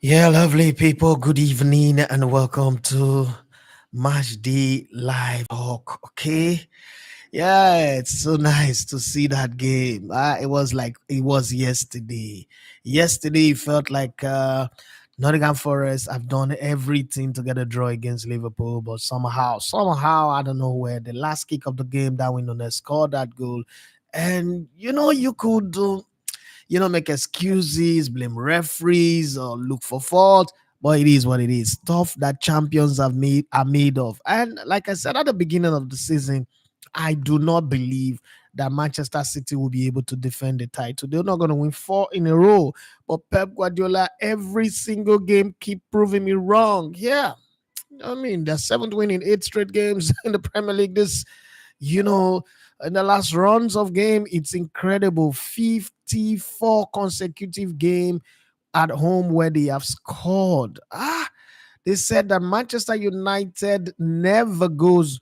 Yeah, lovely people. Good evening and welcome to Match Day Live Talk. Okay. Yeah, it's so nice to see that game. It was like it was yesterday. Yesterday it felt like Nottingham Forest have done everything to get a draw against Liverpool, but somehow, I don't know where the last kick of the game that Windows scored that goal. And you could make excuses, blame referees, or look for fault. But it is what it is. Stuff that champions have made are made of. And like I said at the beginning of the season, I do not believe that Manchester City will be able to defend the title. They're not going to win four in a row. But Pep Guardiola, every single game, keep proving me wrong. Yeah. I mean, they're seventh win in 8 straight games in the Premier League. You know, in the last runs of game, it's incredible. 54 consecutive game at home where they have scored. They said that Manchester United never goes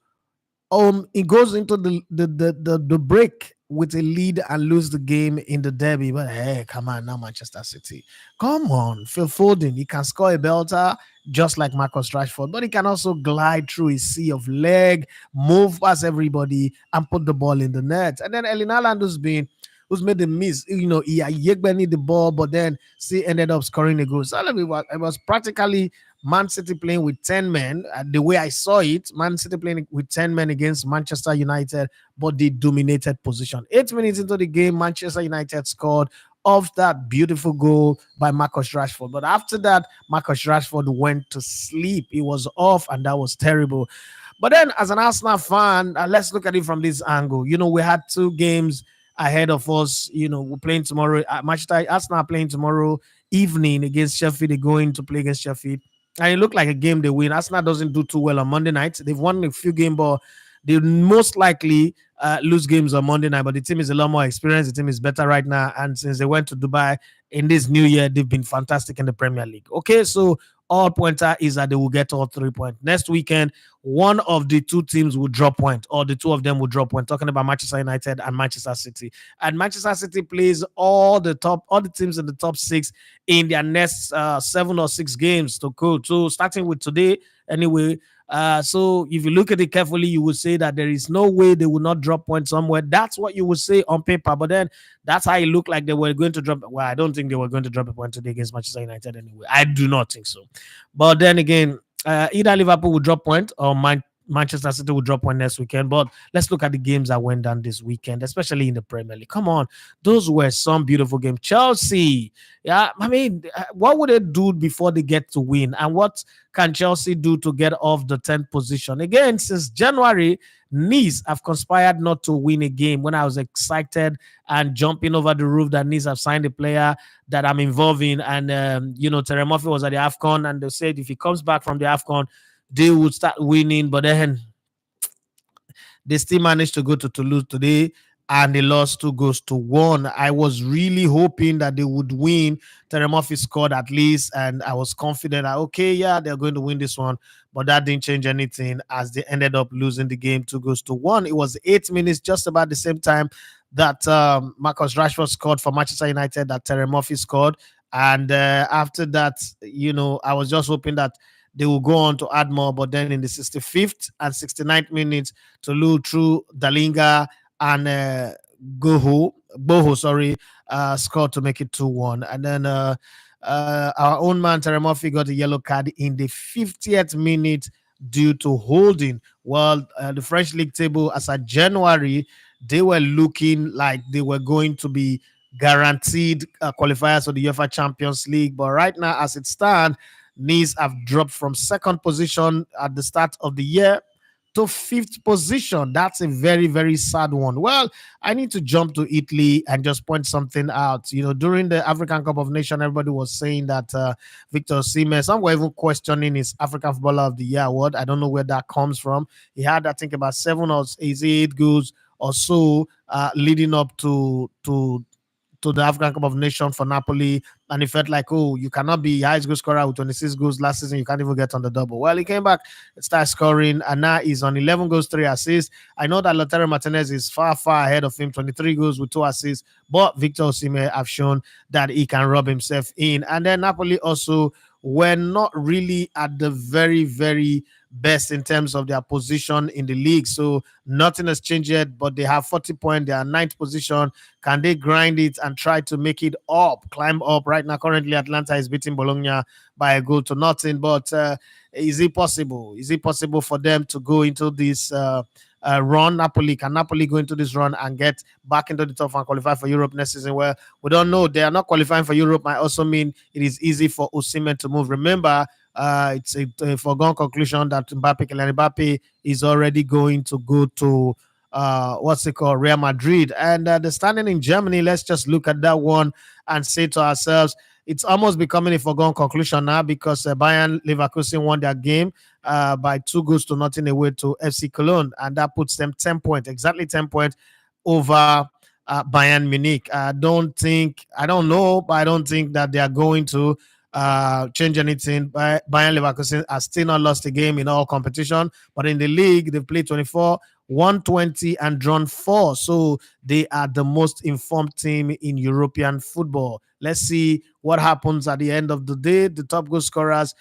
it goes into the break with a lead and lose the game in the derby. But hey, come on now, Manchester City. Come on, Phil Foden. He can score a belter just like Marcus Rashford, but he can also glide through a sea of leg, move past everybody, and put the ball in the net. And then Erling Haaland who's made the miss. He Yegbeni the ball, but then still ended up scoring a goal. So it was practically Man City playing with 10 men. The way I saw it, Man City playing with 10 men against Manchester United, but they dominated position. 8 minutes into the game, Manchester United scored off that beautiful goal by Marcus Rashford. But after that, Marcus Rashford went to sleep. He was off, and that was terrible. But then, as an Arsenal fan, let's look at it from this angle. We had 2 games ahead of us. We're playing tomorrow. Manchester Arsenal are playing tomorrow evening against Sheffield. They're going to play against Sheffield. And it looked like a game they win. Arsenal doesn't do too well on Monday night. They've won a few games, but they most likely lose games on Monday night. But the team is a lot more experienced. The team is better right now. And since they went to Dubai in this new year, they've been fantastic in the Premier League. Okay, so all pointer is that they will get all 3 points. Next weekend, one of the two teams will drop point, or the two of them will drop point. Talking about Manchester United and Manchester City. And Manchester City plays all the teams in the top 6 in their next 7 or 6 games to go. So starting with today, anyway. So if you look at it carefully, you will say that there is no way they will not drop points somewhere. That's what you would say on paper. But then that's how it looked like they were going to drop. Well, I don't think they were going to drop a point today against Manchester United anyway. I do not think so. But then again, either Liverpool will drop point or Manchester City will drop one next weekend. But let's look at the games that went down this weekend, especially in the Premier League. Come on, those were some beautiful games. Chelsea, yeah, I mean, what would they do before they get to win? And what can Chelsea do to get off the 10th position? Again, since January, Nice have conspired not to win a game when I was excited and jumping over the roof that Nice have signed a player that I'm involved in. And, Terry Murphy was at the AFCON, and they said if he comes back from the AFCON, they would start winning. But then they still managed to go to Toulouse today and they lost 2 goals to 1. I was really hoping that they would win. Terry Murphy scored at least, and I was confident that, okay, yeah, they're going to win this one. But that didn't change anything as they ended up losing the game 2 goals to 1. It was 8 minutes, just about the same time that Marcus Rashford scored for Manchester United, that Terry Murphy scored. And after that, I was just hoping that they will go on to add more. But then in the 65th and 69th minutes, Tolu through Dalinga and Boho, scored to make it 2-1. And then our own man, Terry Murphy, got a yellow card in the 50th minute due to holding. Well, the French league table, as of January, they were looking like they were going to be guaranteed qualifiers for the UEFA Champions League. But right now, as it stands, Nice have dropped from second position at the start of the year to 5th position. That's a very, very sad one. Well, I need to jump to Italy and just point something out. During the African Cup of Nations, everybody was saying that Victor Osimhen, some were even questioning his African Footballer of the Year award. I don't know where that comes from. He had, I think, about 7 or 8 goals or so leading up to the African Cup of Nations for Napoli, and it felt like, oh, you cannot be highest goal scorer with 26 goals last season. You can't even get on the double. Well, he came back, started scoring, and now he's on 11 goals, 3 assists. I know that Lautaro Martinez is far, far ahead of him, 23 goals with 2 assists, but Victor Osimhen have shown that he can rub himself in. And then Napoli also were not really at the very, very best in terms of their position in the league. So nothing has changed yet, but they have 40 points. They are ninth position. Can they grind it and try to make it up, climb up? Right now, currently, Atlanta is beating Bologna by a goal to nothing. But is it possible? Is it possible for them to go into this run? Napoli, can Napoli go into this run and get back into the top and qualify for Europe next season? Well, we don't know. They are not qualifying for Europe. Might also mean it is easy for Osimhen to move. Remember, it's a foregone conclusion that Kylian Mbappe is already going to go to what's it called, Real Madrid. And the standing in Germany, let's just look at that one and say to ourselves, it's almost becoming a foregone conclusion now because Bayern Leverkusen won their game by 2 goals to nothing away to FC Cologne, and that puts them 10 points, exactly 10 points over Bayern Munich. I don't know, but I don't think that they are going to change anything. Bayern Leverkusen has still not lost a game in all competition, but in the league, they've played 24, 120, and drawn 4. So they are the most informed team in European football. Let's see what happens at the end of the day. The top goal scorers,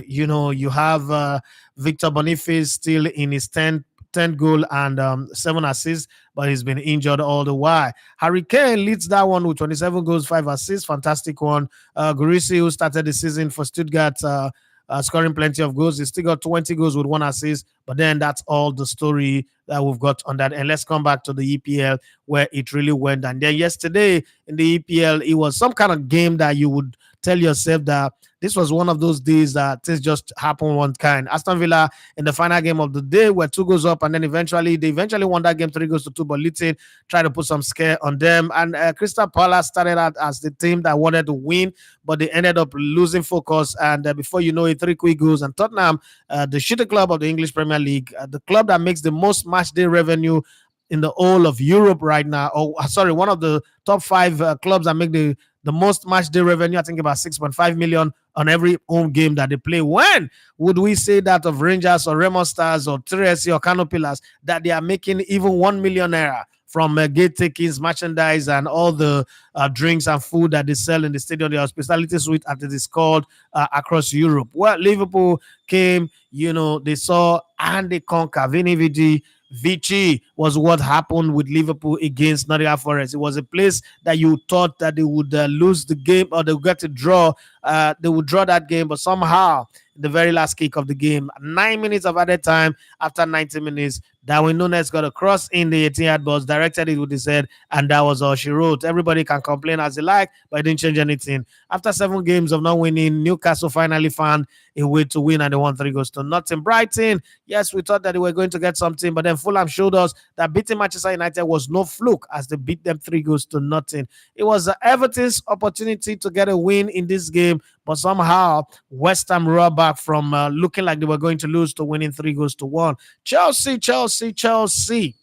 you have Victor Boniface still in his 10th goal and 7 assists, but he's been injured all the while. Harry Kane leads that one with 27 goals, 5 assists. Fantastic one. Gurisi, who started the season for Stuttgart, scoring plenty of goals. He still got 20 goals with 1 assist, but then that's all the story that we've got on that. And let's come back to the EPL where it really went. And then yesterday in the EPL, it was some kind of game that you would tell yourself that this was one of those days that things just happen one kind. Aston Villa in the final game of the day were 2 goals up, and then they eventually won that game 3 goals to 2. But Luton tried to put some scare on them, and Crystal Palace started out as the team that wanted to win, but they ended up losing focus. And before you know it, 3 quick goals. And Tottenham, the shooting club of the English Premier League, the club that makes the most match day revenue in the whole of Europe right now, or sorry, one of the top 5 clubs that make the most match day revenue. I think about 6.5 million on every home game that they play. When would we say that of Rangers or Remo Stars or 3SC or Kano Pillars that they are making even 1 million naira from gate takings, merchandise, and all the drinks and food that they sell in the stadium, the hospitality suite, as it is called, across Europe? Well, Liverpool came, they saw and they conquer. Vini Vici was what happened with Liverpool against Nottingham Forest. It was a place that you thought that they would lose the game or they would get to draw. They would draw that game, but somehow the very last kick of the game, 9 minutes of added time after 90 minutes, Darwin Nunes got a cross in the 18-yard box, directed it with his head, and that was all she wrote. Everybody can complain as they like, but it didn't change anything. After 7 games of not winning, Newcastle finally found a way to win, and they won 3 goals to nothing. Brighton, yes, we thought that they were going to get something, but then Fulham showed us that beating Manchester United was no fluke as they beat them 3 goals to nothing. It was Everton's opportunity to get a win in this game, but somehow West Ham roared back from looking like they were going to lose to winning 3 goals to 1. Chelsea.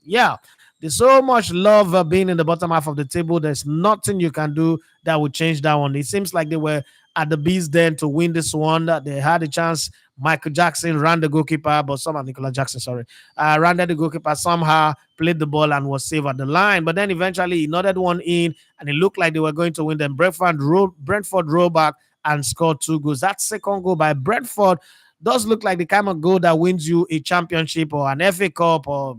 Yeah, there's so much love being in the bottom half of the table. There's nothing you can do that would change that one. It seems like they were at the bees then to win this one. They had a chance. Michael Jackson ran the goalkeeper, but somehow Nicola Jackson, ran the goalkeeper, somehow played the ball and was saved at the line. But then eventually he nodded one in, and it looked like they were going to win. Then Brentford rolled back and scored 2 goals. That second goal by Brentford does look like the kind of goal that wins you a championship or an FA Cup or,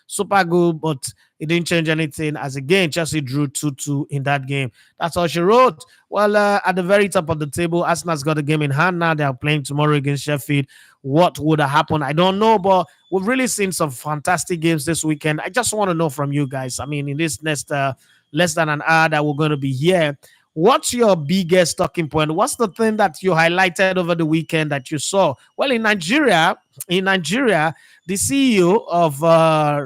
super goal, but it didn't change anything as again, Chelsea drew 2-2 in that game. That's all she wrote. Well, at the very top of the table, Arsenal's got a game in hand now. They are playing tomorrow against Sheffield. What would have happened? I don't know, but we've really seen some fantastic games this weekend. I just want to know from you guys. I mean, in this next less than an hour that we're going to be here, what's your biggest talking point? What's the thing that you highlighted over the weekend that you saw? Well, in Nigeria, the CEO of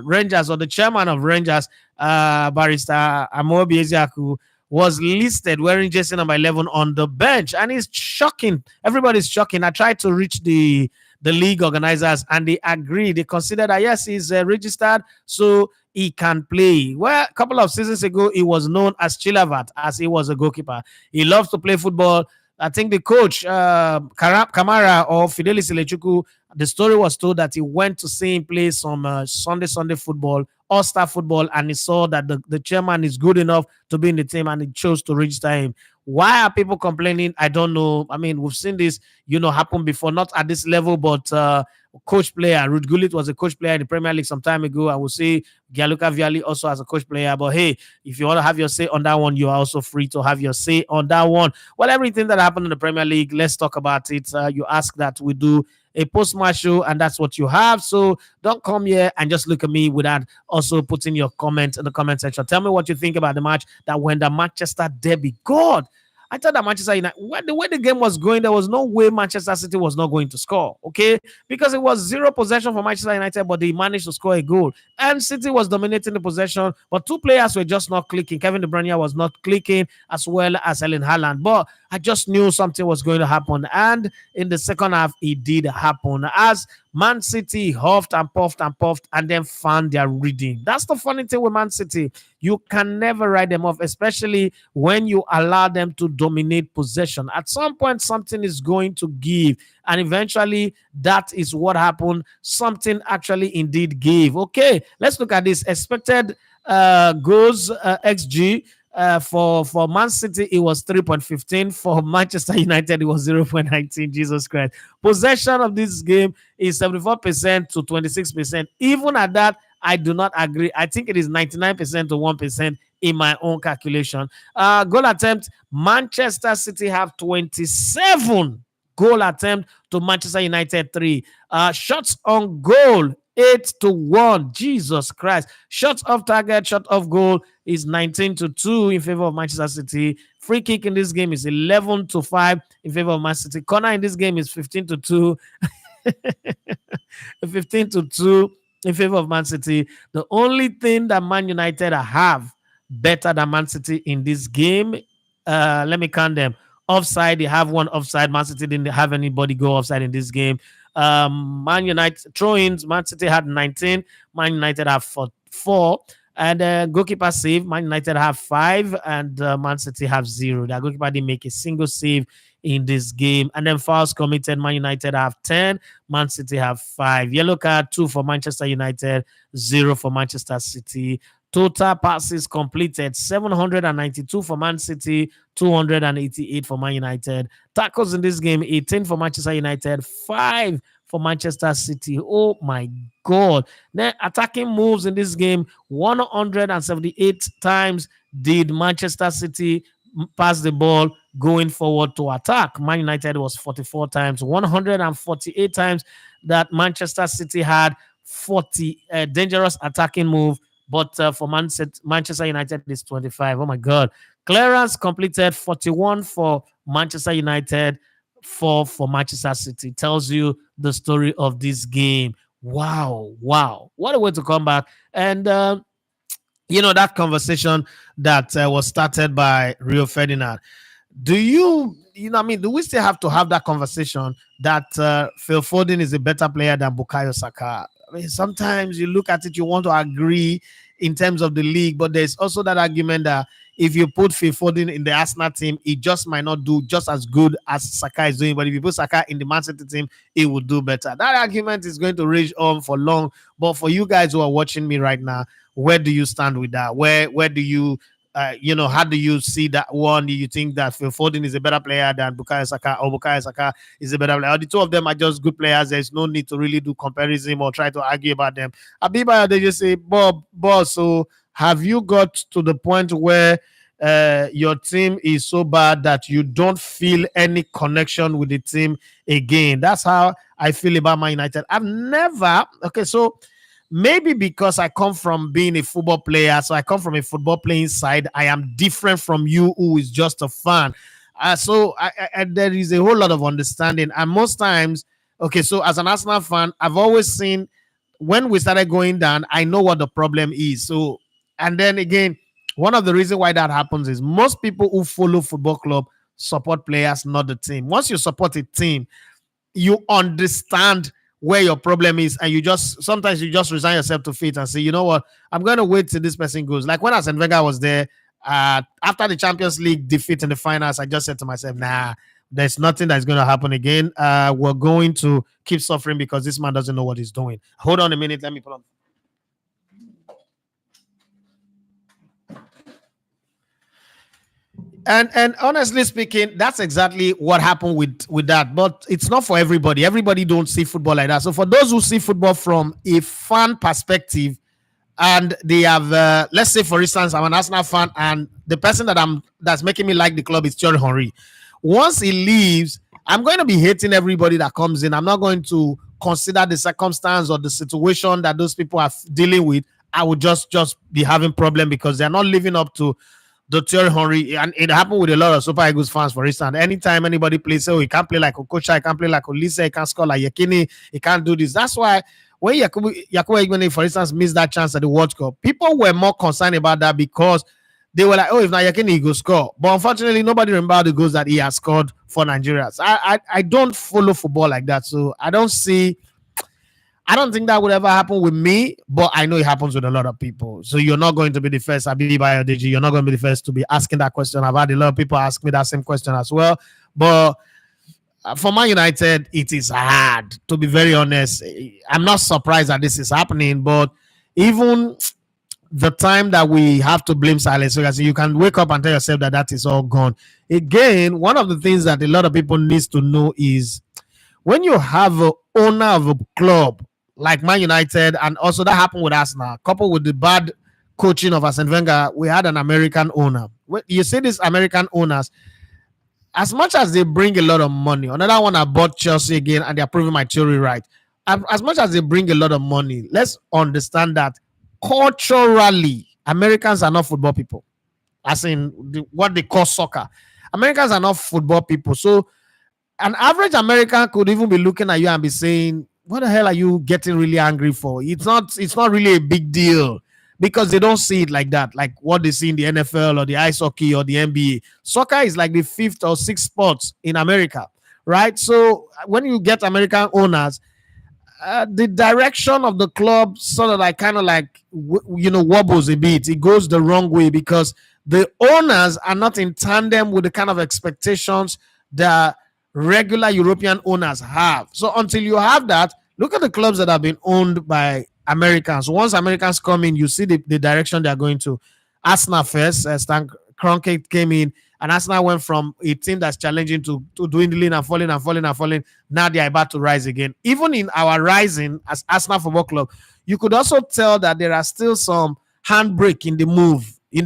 Rangers, or the chairman of Rangers, Barrister Amobi Ezeaku, was listed wearing jersey number 11 on the bench, and it's shocking. Everybody's shocking. I tried to reach the league organizers, and they agree. They consider that yes, he's registered, so he can play. Well, a couple of seasons ago, he was known as Chilavat, as he was a goalkeeper. He loves to play football. I think the coach, Kamara or Fidelis Ilechukwu, the story was told that he went to see him play some Sunday football, all-star football, and he saw that the chairman is good enough to be in the team, and he chose to register him. Why are people complaining? I don't know. I mean, we've seen this, happen before, not at this level, but coach player. Ruud Gullit was a coach player in the Premier League some time ago. I will say Gianluca Vialli also as a coach player. But hey, if you want to have your say on that one, you are also free to have your say on that one. Well, everything that happened in the Premier League, let's talk about it. You ask that we do a post-match show, and that's what you have. So don't come here and just look at me without also putting your comment in the comment section. Tell me what you think about the match that when the Manchester derby. God, I thought that Manchester United, the way the game was going, there was no way Manchester City was not going to score, okay? Because it was zero possession for Manchester United, but they managed to score a goal. And City was dominating the possession, but two players were just not clicking. Kevin De Bruyne was not clicking, as well as Erling Haaland. But I just knew something was going to happen. And in the second half, it did happen. As Man City huffed and puffed and then found their reading. That's the funny thing with Man City. You can never write them off, especially when you allow them to dominate possession. At some point, something is going to give. And eventually, that is what happened. Something actually indeed gave. Okay, let's look at this. Expected goals, XG. For Man City, it was 3.15. For Manchester United, it was 0.19. Jesus Christ. Possession of this game is 74% to 26%. Even at that, I do not agree. I think it is 99% to 1% in my own calculation. Goal attempt, Manchester City have 27 goal attempt to Manchester United 3. Shots on goal, 8-1. Jesus Christ. Shots off target, shot off goal is 19-2 in favor of Manchester City. Free kick in this game is 11-5 in favor of Manchester City. Corner in this game is 15-2. 15-2 in favor of Man City. The only thing that Man United have better than Man City in this game, let me count them. Offside, they have one offside. Man City didn't have anybody go offside in this game. Man United throw-ins, Man City had 19. Man United have 4. And goalkeeper save, Man United have 5 and Man City have 0. The goalkeeper didn't make a single save in this game. And then fouls committed, Man United have 10, Man City have 5. Yellow card, 2 for Manchester United, 0 for Manchester City. Total passes completed, 792 for Man City, 288 for Man United. Tackles in this game, 18 for Manchester United, 5 for Manchester City. Oh my God. Then attacking moves in this game, 178 times did Manchester City pass the ball going forward to attack. Man United was 44 times, 148 times that Manchester City had 40 dangerous attacking move. But for Manchester United is 25. Oh my God. Clearance completed, 41 for Manchester United, 4 for Manchester City. Tells you the story of this game. Wow. What a way to come back. And that conversation that was started by Rio Ferdinand. Do do we still have to have that conversation that Phil Foden is a better player than Bukayo Saka? I mean, sometimes you look at it, you want to agree in terms of the league, but there's also that argument that if you put Phil Foden in the Arsenal team, it just might not do just as good as Saka is doing. But if you put Saka in the Man City team, it will do better. That argument is going to rage on for long. But for you guys who are watching me right now, where do you stand with that? Where do you how do you see that one? Do you think that Phil Foden is a better player than Bukayo Saka, or Bukayo Saka is a better player? Or the two of them are just good players. There's no need to really do comparison or try to argue about them. Abiba, they just say, Bob, so have you got to the point where your team is so bad that you don't feel any connection with the team again? That's how I feel about Man United. I've never, so maybe because I come from being a football player, so I come from a football playing side. I am different from you, who is just a fan. So there is a whole lot of understanding. And most times, so as an Arsenal fan, I've always seen when we started going down, I know what the problem is. So, and then again, one of the reasons why that happens is most people who follow football club support players, not the team. Once you support a team, you understand where your problem is, and sometimes you just resign yourself to fate and say, you know what, I'm going to wait till this person goes. Like when Arsene Wenger was there, after the Champions League defeat in the finals, I just said to myself, nah, there's nothing that's going to happen again. We're going to keep suffering because this man doesn't know what he's doing. Hold on a minute, let me put on. And honestly speaking, that's exactly what happened with that. But it's not for everybody. Everybody don't see football like that. So for those who see football from a fan perspective, and they have, let's say for instance, I'm an Arsenal fan, and the person that's making me like the club is Thierry Henry. Once he leaves, I'm going to be hating everybody that comes in. I'm not going to consider the circumstance or the situation that those people are dealing with. I would just be having problem because they're not living up to the Thierry Henry. And it happened with a lot of Super Eagles fans, for instance. Anytime anybody plays, oh, he can't play like Okocha, he can't play like Olise, he can't score like Yekini, he can't do this. That's why when Yakubu Egbene, for instance, missed that chance at the World Cup, people were more concerned about that because they were like, oh, if not Yekini, he go score. But unfortunately, nobody remember the goals that he has scored for Nigeria. So I don't follow football like that. So I don't think that would ever happen with me, but I know it happens with a lot of people. So you're not going to be the first, Abiba or DG. You're not going to be the first to be asking that question. I've had a lot of people ask me that same question as well. But for Man United, it is hard, to be very honest. I'm not surprised that this is happening, but even the time that we have to blame silence, so you can wake up and tell yourself that that is all gone. Again, one of the things that a lot of people needs to know is when you have an owner of a club like Man United, and also that happened with Arsenal, coupled with the bad coaching of Arsene Wenger, we had an American owner. You see these American owners, as much as they bring a lot of money, another one I bought Chelsea again, and they're proving my theory right. As much as they bring a lot of money, let's understand that culturally, Americans are not football people. As in what they call soccer. Americans are not football people. So an average American could even be looking at you and be saying, what the hell are you getting really angry for? It's not really a big deal because they don't see it like that, like what they see in the NFL or the ice hockey or the NBA. Soccer is like the fifth or sixth sport in America, right? So when you get American owners, the direction of the club sort of like kind of like wobbles a bit. It goes the wrong way because the owners are not in tandem with the kind of expectations that regular European owners have. So until you have that, look at the clubs that have been owned by Americans. Once Americans come in, you see the direction they're going to. Arsenal first, Stan Kroenke came in, and Arsenal went from a team that's challenging to dwindling and falling and falling and falling. Now they are about to rise again. Even in our rising as Arsenal Football Club, you could also tell that there are still some handbrake in the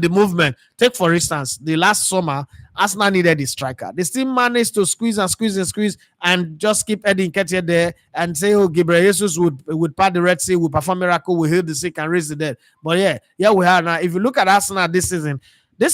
movement. Take for instance, the last summer, Arsenal needed a striker. They still managed to squeeze and squeeze and squeeze and just keep Eddie Nketiah there and say, oh, Gabriel Jesus would part the Red Sea, would perform miracle, would heal the sick and raise the dead. But yeah, we are now. If you look at Arsenal this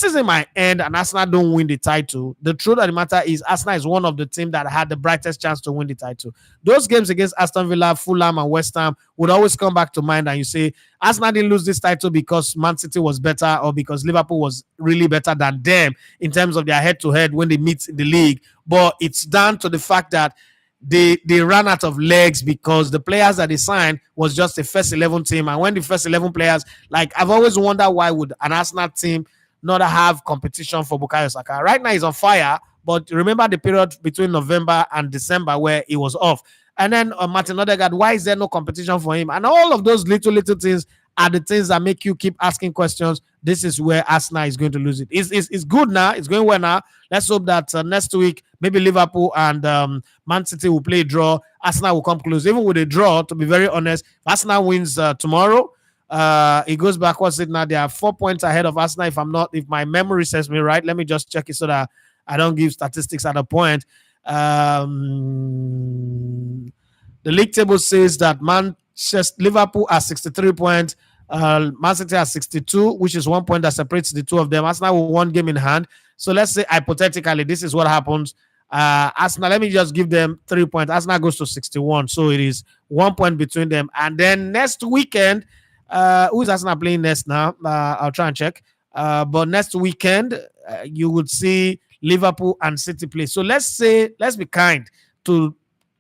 isn't my end and Arsenal don't win the title. The truth of the matter is Arsenal is one of the teams that had the brightest chance to win the title. Those games against Aston Villa, Fulham, and West Ham would always come back to mind, and you say Arsenal didn't lose this title because Man City was better or because Liverpool was really better than them in terms of their head-to-head when they meet in the league. But it's down to the fact that they ran out of legs because the players that they signed was just a first 11 team. And when the first 11 players, like I've always wondered why would an Arsenal team not have competition for Bukayo Saka. Right now he's on fire, but remember the period between November and December where he was off. And then Martin Odegaard, why is there no competition for him? And all of those little things are the things that make you keep asking questions. This is where Arsenal is going to lose it. It's good now. It's going well now. Let's hope that next week, maybe Liverpool and Man City will play a draw. Arsenal will come close. Even with a draw, to be very honest, Arsenal wins tomorrow. It goes backwards now. They are 4 points ahead of Arsenal. If my memory serves me right, let me just check it so that I don't give statistics at a point. The league table says that Liverpool has 63 points, Man City has 62, which is 1 point that separates the two of them. Arsenal with one game in hand. So let's say hypothetically, this is what happens. Arsenal, let me just give them 3 points. Arsenal goes to 61, so it is 1 point between them. And then next weekend, who's Arsenal playing next now? I'll try and check. But next weekend, you would see Liverpool and City play. So let's be kind to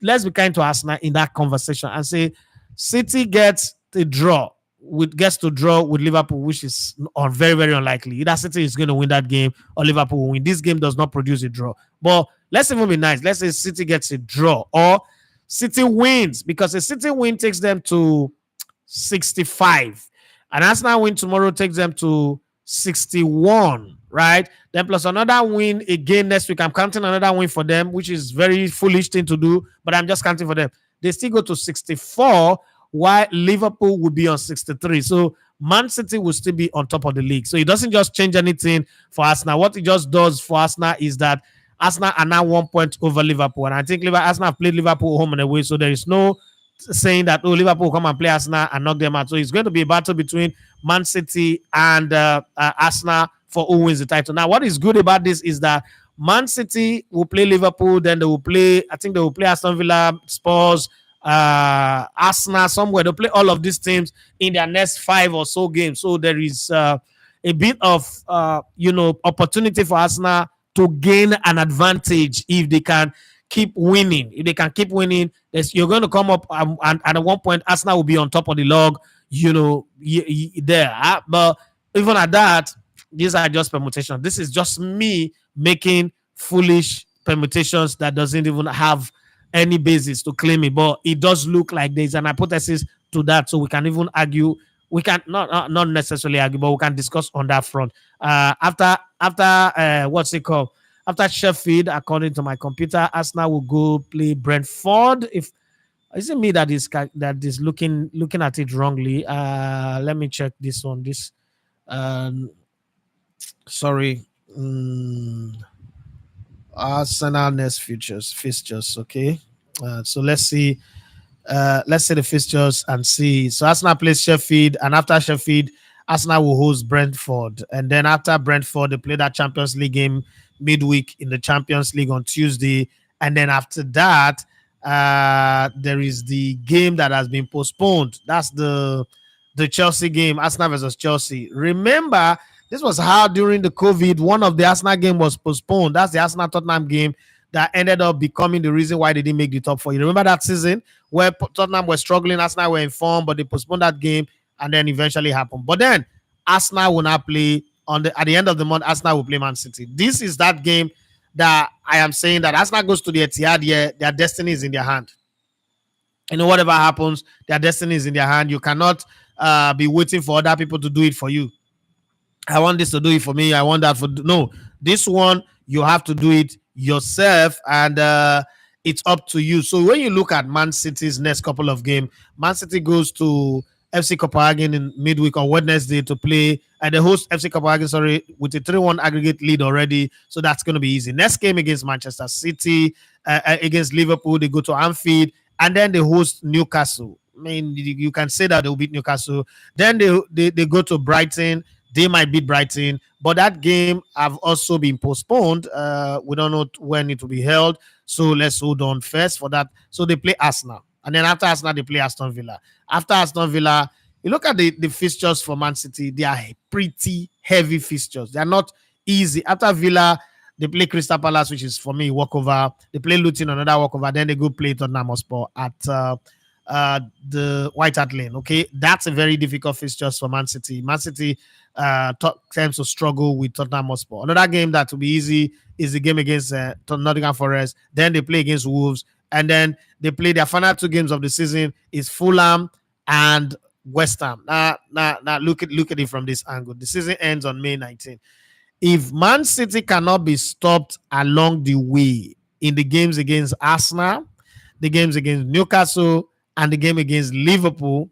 Arsenal in that conversation and say City gets to draw with Liverpool, which is very, very unlikely. Either City is going to win that game or Liverpool will win. This game does not produce a draw. But let's even be nice. Let's say City gets a draw or City wins, because a City win takes them to 65. And Arsenal win tomorrow takes them to 61. right? Then plus another win again next week. I'm counting another win for them, which is very foolish thing to do, but I'm just counting for them. They still go to 64, while Liverpool will be on 63. So Man City will still be on top of the league. So it doesn't just change anything for Arsenal. What it just does for Arsenal is that Arsenal are now 1 point over Liverpool. And I think Arsenal have played Liverpool home and away. So there is no saying that, oh, Liverpool will come and play Arsenal and knock them out. So it's going to be a battle between Man City and Arsenal for who wins the title. Now, what is good about this is that Man City will play Liverpool, then they will play, I think they will play Aston Villa, Spurs, Arsenal, somewhere. They'll play all of these teams in their next 5 or so games. So there is a bit of, opportunity for Arsenal to gain an advantage if they can keep winning. If they can keep winning, you're going to come up and at one point, Arsenal will be on top of the log, there. But even at that, these are just permutations. This is just me making foolish permutations that doesn't even have any basis to claim it. But it does look like there's an hypothesis to that. So we can even argue. We can not necessarily argue, but we can discuss on that front. After what's it called? After Sheffield, according to my computer, Arsenal will go play Brentford. If is it me that is looking at it wrongly? Let me check this one. This sorry. Arsenal next fixtures. Okay. So let's see. Let's see the fixtures and see. So Arsenal plays Sheffield, and after Sheffield, Arsenal will host Brentford, and then after Brentford, they play that Champions League game midweek in the Champions League on Tuesday, and then after that, there is the game that has been postponed. That's the Chelsea game, Arsenal versus Chelsea. Remember, this was how during the COVID, one of the Arsenal game was postponed. That's the Arsenal Tottenham game that ended up becoming the reason why they didn't make the top four. You remember that season where Tottenham were struggling, Arsenal were in form, but they postponed that game and then eventually happened. But then Arsenal will not play at the end of the month. Arsenal will play Man City. This is that game that I am saying that Arsenal goes to the Etihad here, their destiny is in their hand. Whatever happens, their destiny is in their hand. You cannot be waiting for other people to do it for you. I want this to do it for me. I want that for no. This one you have to do it yourself, and it's up to you. So when you look at Man City's next couple of games, Man City goes to FC Copenhagen in midweek on Wednesday to play, and they host FC Copenhagen, with a 3-1 aggregate lead already. So that's going to be easy. Next game against Manchester City, against Liverpool, they go to Anfield, and then they host Newcastle. I mean, you can say that they'll beat Newcastle. Then they go to Brighton. They might beat Brighton, but that game have also been postponed. We don't know when it will be held, so let's hold on first for that. So they play Arsenal, and then after Arsenal, they play Aston Villa. After Aston Villa, you look at the fixtures for Man City, they are pretty heavy fixtures. They are not easy. After Villa, they play Crystal Palace, which is for me walkover. They play Luton, another walkover. Then they go play Tottenham Hotspur at the White Hart Lane. Okay, that's a very difficult fixture for Man City. Man City tends to struggle with Tottenham Hotspur. Another game that will be easy is the game against Nottingham Forest. Then they play against Wolves, and then they play their final 2 games of the season is Fulham and West Ham. Now, look at it from this angle. The season ends on May 19th. If Man City cannot be stopped along the way in the games against Arsenal, the games against Newcastle, and the game against Liverpool,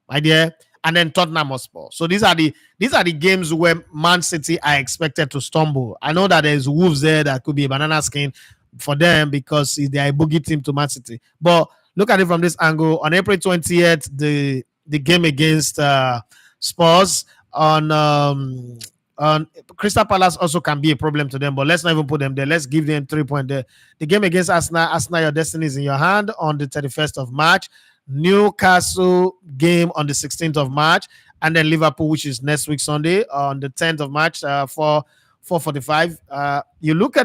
my dear, and then Tottenham Hotspur. So these are the games where Man City are expected to stumble. I know that there's Wolves there that could be a banana skin for them because they are a boogie team to Man City. But look at it from this angle. On April 20th, the game against Spurs on Crystal Palace also can be a problem to them, but let's not even put them there. Let's give them 3 points there. The game against Arsenal, your destiny is in your hand on the 31st of March. Newcastle game on the 16th of March, and then Liverpool, which is next week Sunday on the 10th of March for 4:45. You look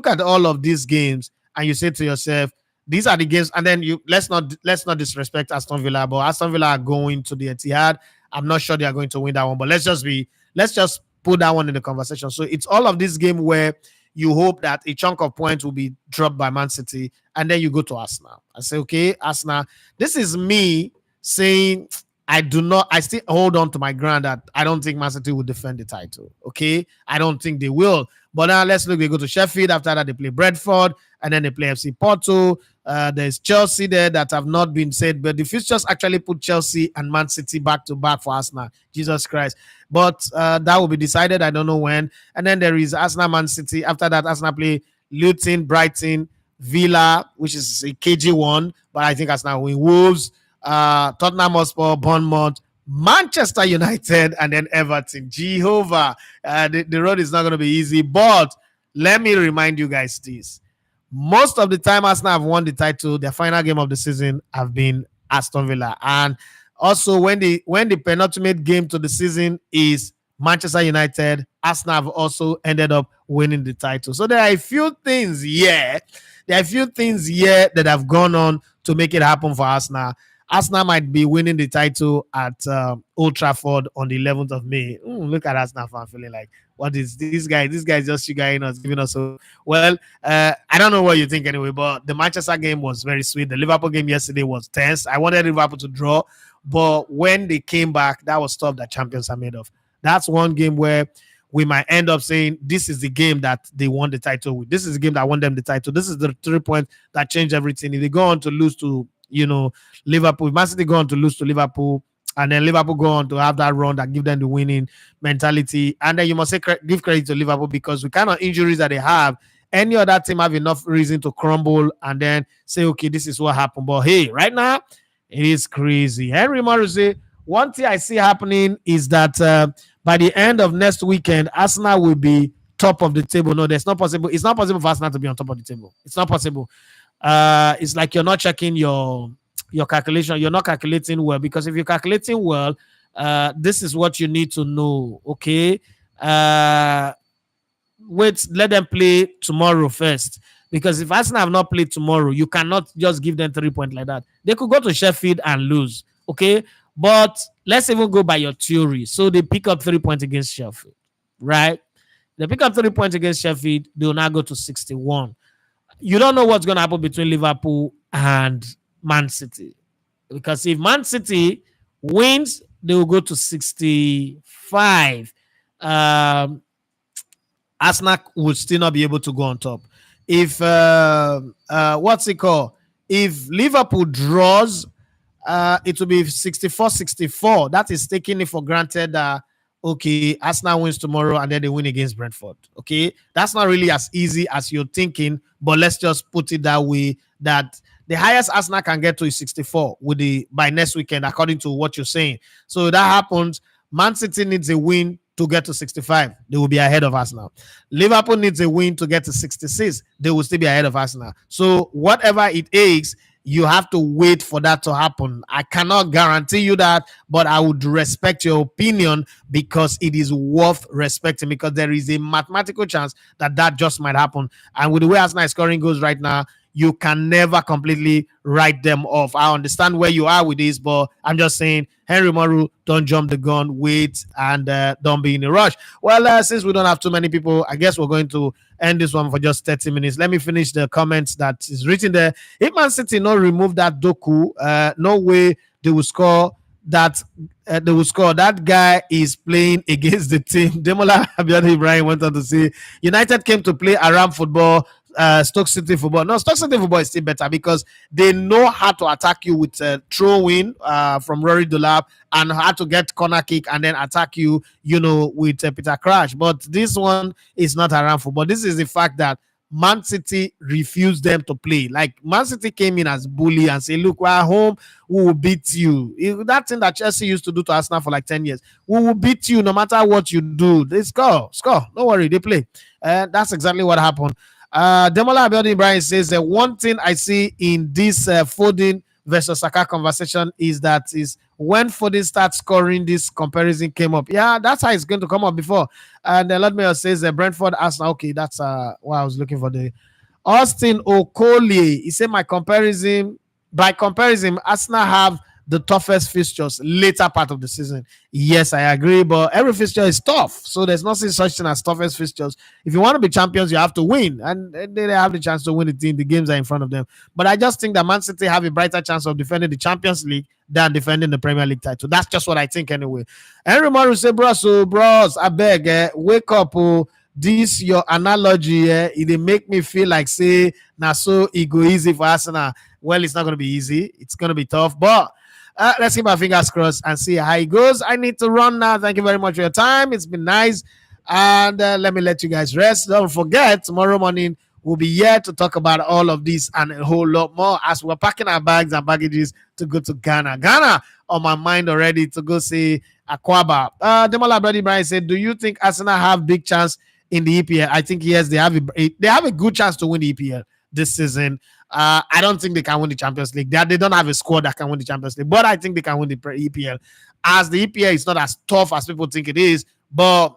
at all of these games and you say to yourself, these are the games, and then let's not disrespect Aston Villa, but Aston Villa are going to the Etihad. I'm not sure they are going to win that one, but let's just put that one in the conversation. So it's all of this game where you hope that a chunk of points will be dropped by Man City, and then you go to Arsenal and say, okay, Arsenal, this is me saying I do not. I still hold on to my ground that I don't think Man City will defend the title. Okay, I don't think they will. But now let's look. They go to Sheffield. After that, they play Brentford, and then they play FC Porto. There's Chelsea there that have not been said, but the fixtures actually put Chelsea and Man City back to back for Arsenal. Jesus Christ! But that will be decided. I don't know when. And then there is Arsenal, Man City. After that, Arsenal play Luton, Brighton, Villa, which is a KG one, but I think Arsenal win. Wolves, Tottenham Hotspur, Bournemouth, Manchester United, and then Everton. Jehovah, the road is not going to be easy. But let me remind you guys this: most of the time Arsenal have won the title, their final game of the season have been Aston Villa, and also when the penultimate game to the season is Manchester United, Arsenal have also ended up winning the title. So there are a few things here. There are a few things here that have gone on to make it happen for Arsenal. Arsenal might be winning the title at Old Trafford on the 11th of May. Look at Arsenal fan feeling like, what is this guy? This guy is just sugaring us, giving us so well. I don't know what you think anyway, but the Manchester game was very sweet. The Liverpool game yesterday was tense. I wanted Liverpool to draw, but when they came back, that was stuff that champions are made of. That's one game where we might end up saying this is the game that they won the title with. This is the game that won them the title. This is the 3 points that changed everything. If they go on to lose to, Liverpool, Man City go on to lose to Liverpool, and then Liverpool go on to have that run that give them the winning mentality. And then you must say give credit to Liverpool, because with kind of injuries that they have, any other team have enough reason to crumble and then say, okay, this is what happened. But hey, right now, it is crazy. Henry Morrissey, one thing I see happening is that by the end of next weekend, Arsenal will be top of the table. No, that's not possible. It's not possible for Arsenal to be on top of the table. It's not possible. It's like you're not checking your calculation. You're not calculating well, because if you're calculating well, this is what you need to know. Okay. Wait, let them play tomorrow first. Because if Arsenal have not played tomorrow, you cannot just give them 3 points like that. They could go to Sheffield and lose. Okay. But let's even go by your theory. So they pick up 3 points against Sheffield, right? They pick up 3 points against Sheffield. They will now go to 61. You don't know what's going to happen between Liverpool and Man City. Because if Man City wins, they will go to 65. Arsenal would still not be able to go on top. If, what's it called? If Liverpool draws, it will be 64-64. That is taking it for granted that, okay, Arsenal wins tomorrow and then they win against Brentford. Okay, that's not really as easy as you're thinking, but let's just put it that way, that the highest Arsenal can get to is 64 by next weekend, according to what you're saying. So if that happens, Man City needs a win to get to 65. They will be ahead of Arsenal. Liverpool needs a win to get to 66. They will still be ahead of Arsenal. So whatever it is, you have to wait for that to happen. I cannot guarantee you that, but I would respect your opinion, because it is worth respecting, because there is a mathematical chance that just might happen. And with the way Arsenal scoring goes right now, you can never completely write them off. I understand where you are with this, but I'm just saying, Henry Moru, don't jump the gun, wait, and don't be in a rush. Well, since we don't have too many people, I guess we're going to end this one for just 30 minutes. Let me finish the comments that is written there. If Man City not remove that Doku, no way they will score. That That guy is playing against the team. Demola Abiodun Ibrahim went on to say, United came to play around football, Stoke City football. No, Stoke City football is still better, because they know how to attack you with throw-in from Rory Delap, and how to get corner kick and then attack you, with Peter Crouch. But this one is not around football. This is the fact that Man City refused them to play. Like, Man City came in as bully and say, look, we're at home, we will beat you. That thing that Chelsea used to do to Arsenal for like 10 years. We will beat you no matter what you do. They score. Don't worry, they play. That's exactly what happened. Demola Abiodun Ibrahim says that one thing I see in this Foden versus Saka conversation is when Foden starts scoring, this comparison came up. Yeah, that's how it's going to come up before. And Lord Mayor says Brentford Arsenal. Okay, that's what I was looking for. The Austin Okoli, he said by comparison, Arsenal have the toughest fixtures later part of the season. Yes, I agree, but every fixture is tough. So there's nothing such thing as toughest fixtures. If you want to be champions, you have to win, and they have the chance to win it. The games are in front of them. But I just think that Man City have a brighter chance of defending the Champions League than defending the Premier League title. That's just what I think anyway. Henry Morris say, bros, I beg, wake up, oh. This your analogy, it make me feel like say now so it go easy for Arsenal. Well, it's not going to be easy. It's going to be tough, but let's keep our fingers crossed and see how it goes. I need to run now. Thank you very much for your time. It's been nice. And let me let you guys rest. Don't forget, tomorrow morning, we'll be here to talk about all of this and a whole lot more as we're packing our bags and baggages to go to Ghana. Ghana on my mind already to go see Aquaba. Demola Brady Brian said, do you think Arsenal have big chance in the EPL? I think yes, they have a good chance to win the EPL this season. I don't think they can win the Champions League. They don't have a squad that can win the Champions League, but I think they can win the EPL. As the EPL is not as tough as people think it is, but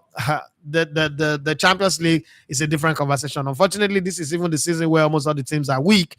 the Champions League is a different conversation. Unfortunately, this is even the season where almost all the teams are weak.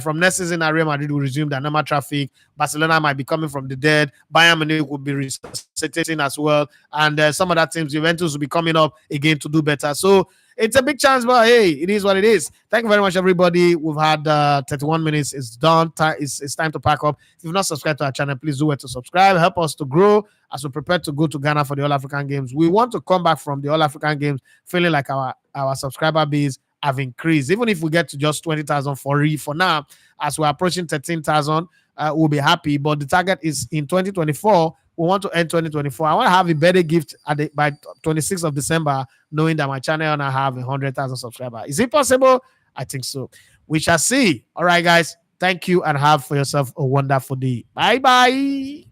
From next season, Real Madrid will resume their normal traffic. Barcelona might be coming from the dead. Bayern Munich will be resuscitating as well. And some other teams, Juventus will be coming up again to do better. So it's a big chance, but hey, it is what it is. Thank you very much, everybody. We've had 31 minutes. It's done. It's time to pack up. If you've not subscribed to our channel, please do it to subscribe. Help us to grow as we prepare to go to Ghana for the All African Games. We want to come back from the All African Games feeling like our subscriber base have increased. Even if we get to just 20,000 for now, as we're approaching 13,000, we'll be happy. But the target is in 2024. We want to end 2024. I want to have a better gift by 26th of December, knowing that my channel now have 100,000 subscribers. Is it possible? I think so. We shall see. All right, guys. Thank you and have for yourself a wonderful day. Bye-bye.